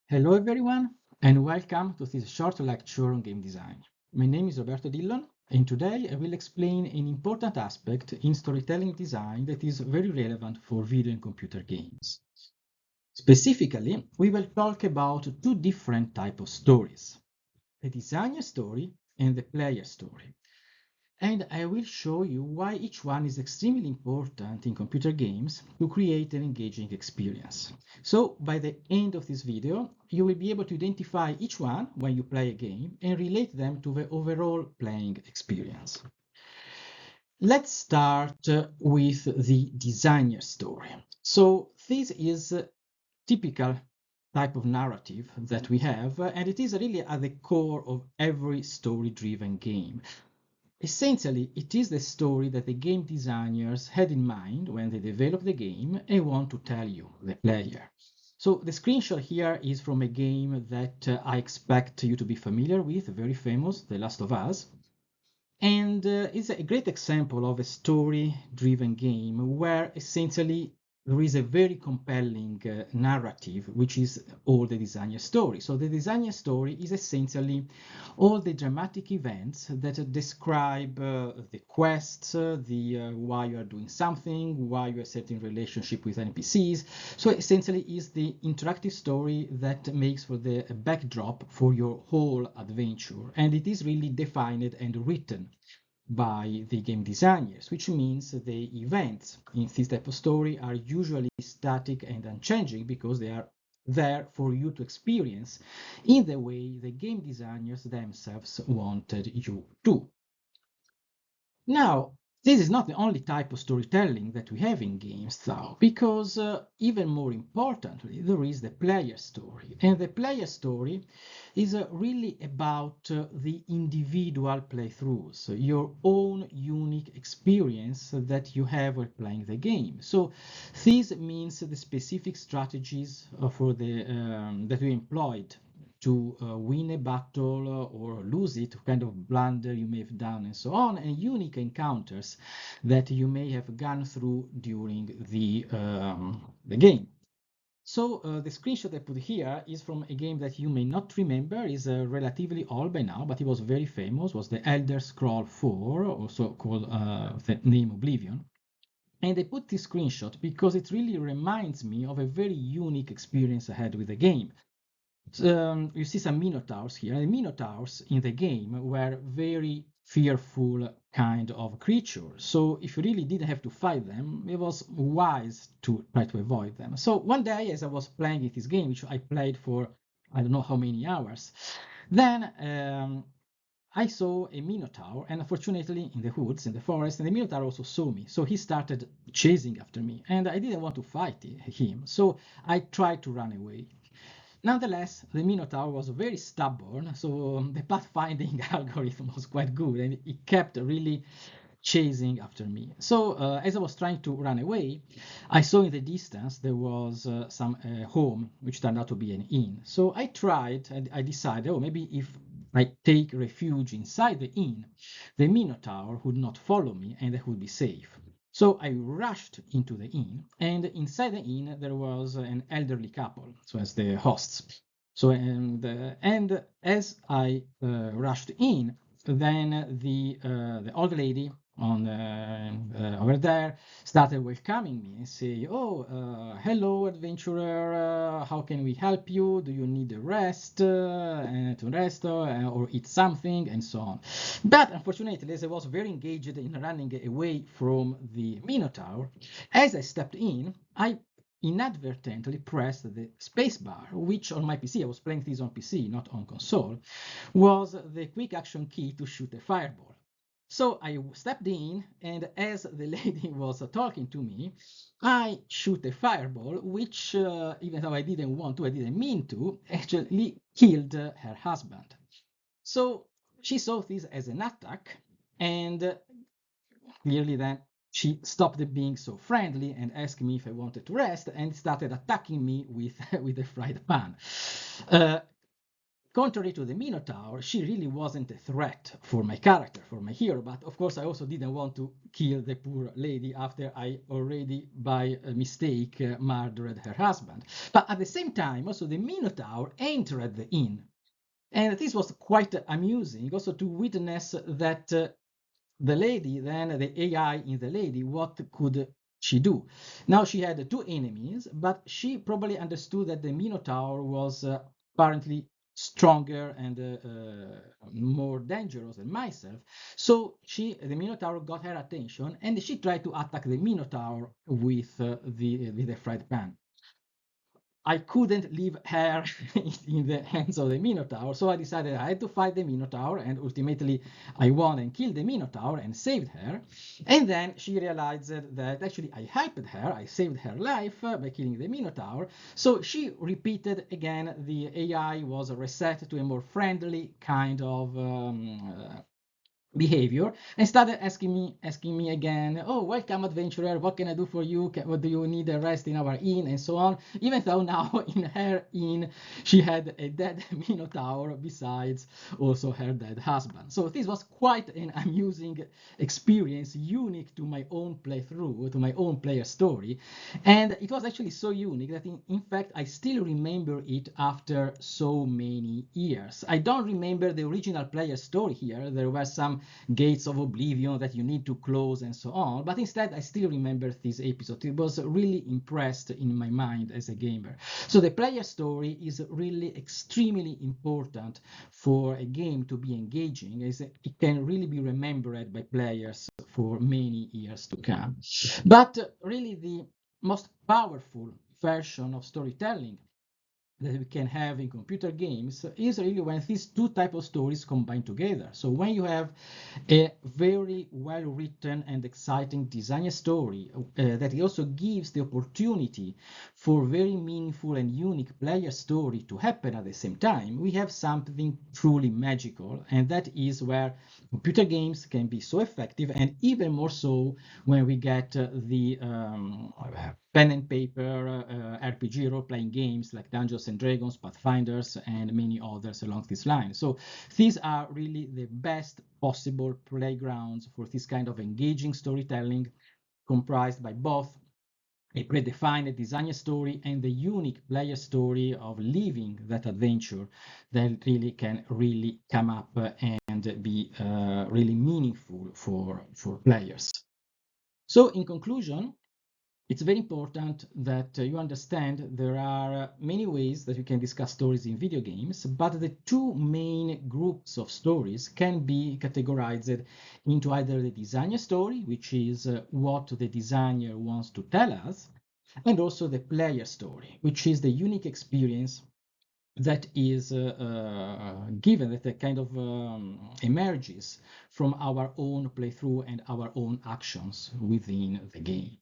Hello everyone, and welcome to this short lecture on game design. My name is Roberto Dillon, and today I will explain an important aspect in storytelling design that is very relevant for video and computer games. Specifically, we will talk about two different types of stories, the designer story and the player story. And I will show you why each one is extremely important in computer games to create an engaging experience. So by the end of this video, you will be able to identify each one when you play a game and relate them to the overall playing experience. Let's start with the designer story. So this is a typical type of narrative that we have, and it is really at the core of every story-driven game. Essentially, it is the story that the game designers had in mind when they developed the game and want to tell you, the player. So the screenshot here is from a game that I expect you to be familiar with, very famous, The Last of Us. And it's a great example of a story-driven game where essentially there is a very compelling narrative, which is all the designer story. So the designer story is essentially all the dramatic events that describe the quests, why you are doing something, why you are setting relationship with NPCs. So essentially is the interactive story that makes for the backdrop for your whole adventure. And it is really defined and written by the game designers, which means the events in this type of story are usually static and unchanging because they are there for you to experience in the way the game designers themselves wanted you to. Now, this is not the only type of storytelling that we have in games, though, because even more importantly, there is the player story. And the player story is really about the individual playthroughs, your own unique experience that you have while playing the game. So this means the specific strategies for that you employed to win a battle or lose it, kind of blunder you may have done, and so on, and unique encounters that you may have gone through during the game. So the screenshot I put here is from a game that you may not remember, is relatively old by now, but it was very famous, was the Elder Scroll 4, also called the name Oblivion. And I put this screenshot because it really reminds me of a very unique experience I had with the game. You see some minotaurs here. The minotaurs in the game were very fearful kind of creatures. So if you really didn't have to fight them, it was wise to try to avoid them. So one day, as I was playing this game, which I played for I don't know how many hours, then I saw a minotaur, and unfortunately in the woods, in the forest, and the minotaur also saw me. So he started chasing after me, and I didn't want to fight him. So I tried to run away. Nonetheless, the Minotaur was very stubborn, so the pathfinding algorithm was quite good, and it kept really chasing after me. So as I was trying to run away, I saw in the distance there was some home, which turned out to be an inn. So I tried, and I decided, oh, maybe if I take refuge inside the inn, the Minotaur would not follow me and I would be safe. So I rushed into the inn, and inside the inn there was an elderly couple, so as the hosts. So and as I rushed in, then the old lady on over there started welcoming me and say, "Oh, hello, adventurer. How can we help you? Do you need a rest to rest or eat something?" and so on. But unfortunately, as I was very engaged in running away from the Minotaur, as I stepped in, I inadvertently pressed the spacebar, which on my PC, I was playing this on PC, not on console, was the quick action key to shoot a fireball. So I stepped in, and as the lady was talking to me, I shoot a fireball, which, even though I didn't want to, I didn't mean to, actually killed her husband. So she saw this as an attack, and clearly then she stopped being so friendly and asked me if I wanted to rest and started attacking me with with a fried pan. Uh, contrary to the Minotaur, she really wasn't a threat for my character, for my hero. But of course, I also didn't want to kill the poor lady after I already, by a mistake, murdered her husband. But at the same time, also the Minotaur entered the inn. And this was quite amusing also to witness that the lady, then the AI in the lady, what could she do? Now she had two enemies, but she probably understood that the Minotaur was apparently stronger and more dangerous than myself. So the Minotaur got her attention, and she tried to attack the Minotaur with the fried pan. I couldn't leave her in the hands of the Minotaur, so I decided I had to fight the Minotaur, and ultimately I won and killed the Minotaur and saved her. And then she realized that actually I helped her, I saved her life by killing the Minotaur. So she repeated again, the AI was reset to a more friendly kind of behavior, and started asking me again, oh, welcome adventurer, what can I do for you, what do you need a rest in our inn, and so on, even though now in her inn she had a dead Minotaur besides also her dead husband. So this was quite an amusing experience, unique to my own playthrough, to my own player story, and it was actually so unique that in fact I still remember it after so many years. I don't remember the original player story here. There were some gates of oblivion that you need to close and so on, but instead I still remember this episode. It was really impressed in my mind as a gamer. So the player story is really extremely important for a game to be engaging, as it can really be remembered by players for many years to come. But really the most powerful version of storytelling that we can have in computer games is really when these two types of stories combine together. So when you have a very well written and exciting design story that also gives the opportunity for very meaningful and unique player story to happen at the same time, we have something truly magical, and that is where computer games can be so effective, and even more so when we get the pen and paper RPG role-playing games like Dungeons and Dragons, Pathfinders, and many others along this line. So these are really the best possible playgrounds for this kind of engaging storytelling, comprised by both a predefined design story and the unique player story of living that adventure that really can really come up and be really meaningful for players. So in conclusion, it's very important that you understand there are many ways that you can discuss stories in video games, but the two main groups of stories can be categorized into either the designer story, which is what the designer wants to tell us, and also the player story, which is the unique experience that is given, that kind of emerges from our own playthrough and our own actions within the game.